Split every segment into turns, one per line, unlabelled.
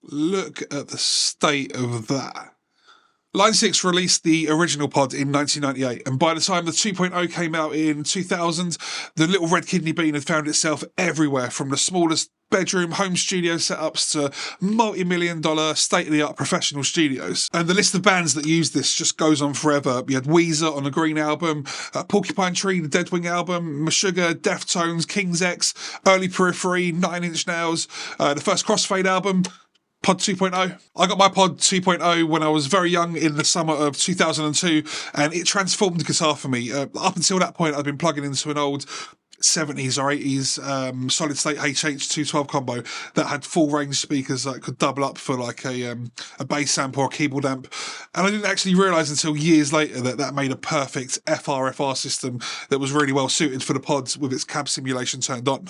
Look at the state of that. Line 6 released the original pod in 1998, and by the time the 2.0 came out in 2000, the little red kidney bean had found itself everywhere, from the smallest bedroom home studio setups to multi-million-dollar state-of-the-art professional studios. And the list of bands that used this just goes on forever. You had Weezer on the Green Album, Porcupine Tree, the Deadwing album, Meshuggah, Deftones, King's X, Early Periphery, Nine Inch Nails, the first Crossfade album, Pod 2.0. I got my Pod 2.0 when I was very young in the summer of 2002, and it transformed guitar for me. Up until that point, I'd been plugging into an old 70s or 80s solid state HH212 combo that had full range speakers that could double up for like a bass amp or a keyboard amp. And I didn't actually realise until years later that that made a perfect FRFR system that was really well suited for the pods with its cab simulation turned on.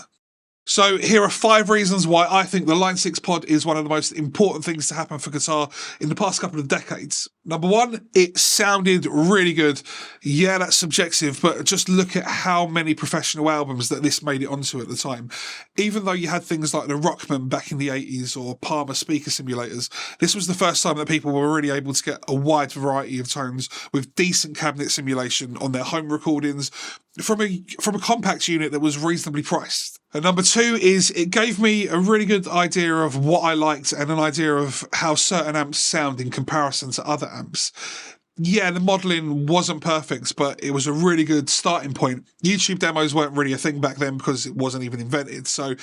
So here are 5 reasons why I think the Line 6 pod is one of the most important things to happen for guitar in the past couple of decades. Number 1, it sounded really good. Yeah, that's subjective, but just look at how many professional albums that this made it onto at the time. Even though you had things like the Rockman back in the 80s or Palmer speaker simulators, this was the first time that people were really able to get a wide variety of tones with decent cabinet simulation on their home recordings from a compact unit that was reasonably priced. And number 2 is it gave me a really good idea of what I liked and an idea of how certain amps sound in comparison to other amps. Yeah, the modelling wasn't perfect, but it was a really good starting point. YouTube demos weren't really a thing back then because it wasn't even invented. So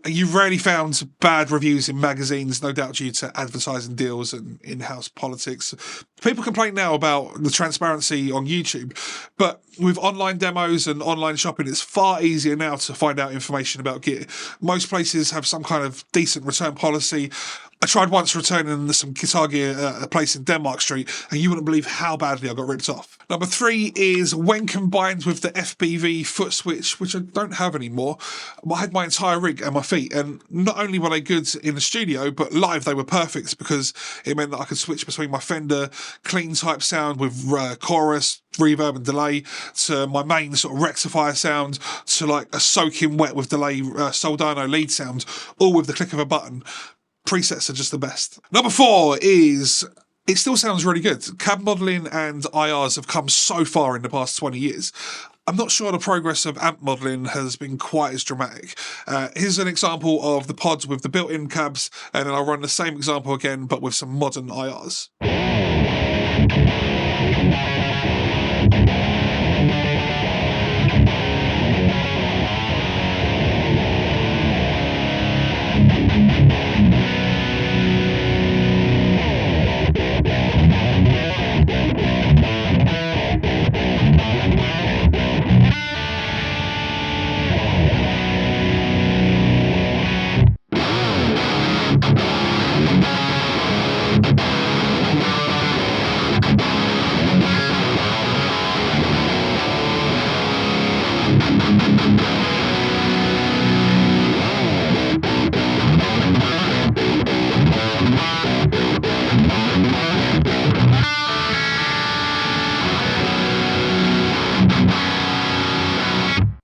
you rarely found bad reviews in magazines, no doubt due to advertising deals and in-house politics. People complain now about the transparency on YouTube, but with online demos and online shopping, it's far easier now to find out information about gear. Most places have some kind of decent return policy. I tried once returning some guitar gear at a place in Denmark Street, and you wouldn't believe how badly I got ripped off. Number 3 is when combined with the FBV foot switch, which I don't have anymore, I had my entire rig at my feet, and not only were they good in the studio, but live they were perfect because it meant that I could switch between my Fender clean type sound with chorus, reverb and delay to my main sort of rectifier sound to like a soaking wet with delay Soldano lead sound, all with the click of a button. Presets are just the best. Number 4 is it still sounds really good. Cab modelling and IRs have come so far in the past 20 years. I'm not sure the progress of amp modelling has been quite as dramatic. Here's an example of the pods with the built-in cabs, and then I'll run the same example again, but with some modern IRs.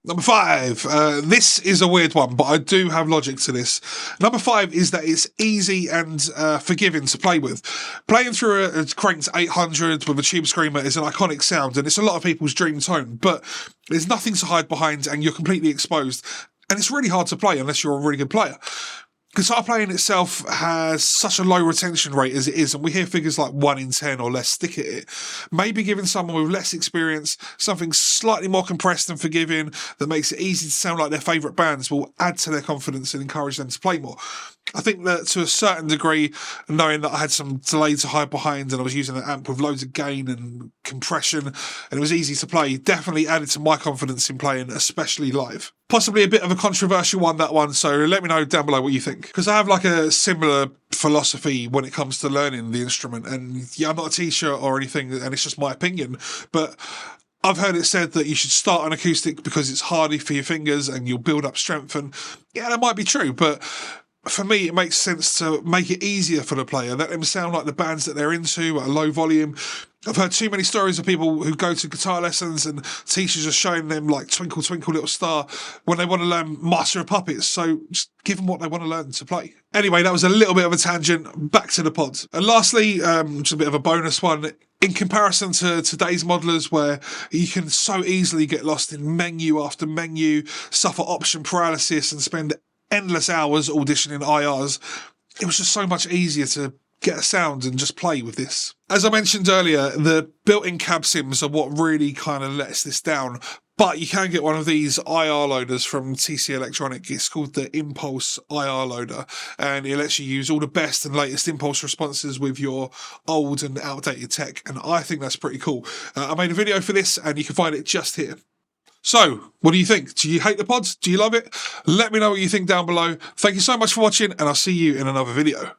Number 5, this is a weird one, but I do have logic to this. Number 5 is that it's easy and forgiving to play with. Playing through a cranked 800 with a tube screamer is an iconic sound, and it's a lot of people's dream tone, but there's nothing to hide behind and you're completely exposed. And it's really hard to play unless you're a really good player. Guitar playing itself has such a low retention rate as it is, and we hear figures like 1 in 10 or less stick at it. Maybe giving someone with less experience something slightly more compressed and forgiving that makes it easy to sound like their favourite bands will add to their confidence and encourage them to play more. I think that to a certain degree, knowing that I had some delay to hide behind and I was using an amp with loads of gain and compression and it was easy to play, definitely added to my confidence in playing, especially live. Possibly a bit of a controversial one, that one, so let me know down below what you think. Because I have like a similar philosophy when it comes to learning the instrument, and yeah, I'm not a teacher or anything, and it's just my opinion, but I've heard it said that you should start on acoustic because it's hardy for your fingers and you'll build up strength, and yeah, that might be true, but for me, it makes sense to make it easier for the player, let them sound like the bands that they're into at a low volume. I've heard too many stories of people who go to guitar lessons and teachers are showing them like Twinkle Twinkle Little Star when they want to learn Master of Puppets. So just give them what they want to learn to play. Anyway, that was a little bit of a tangent. Back to the pod. And lastly, just a bit of a bonus one. In comparison to today's modelers, where you can so easily get lost in menu after menu, suffer option paralysis, and spend endless hours auditioning IRs, it was just so much easier to get a sound and just play with this. As I mentioned earlier, the built-in cab sims are what really kind of lets this down. But you can get one of these IR loaders from TC Electronic. It's called the Impulse IR loader, and it lets you use all the best and latest Impulse responses with your old and outdated tech, and I think that's pretty cool. I made a video for this, and you can find it just here. So, what do you think? Do you hate the pods? Do you love it? Let me know what you think down below. Thank you so much for watching, and I'll see you in another video.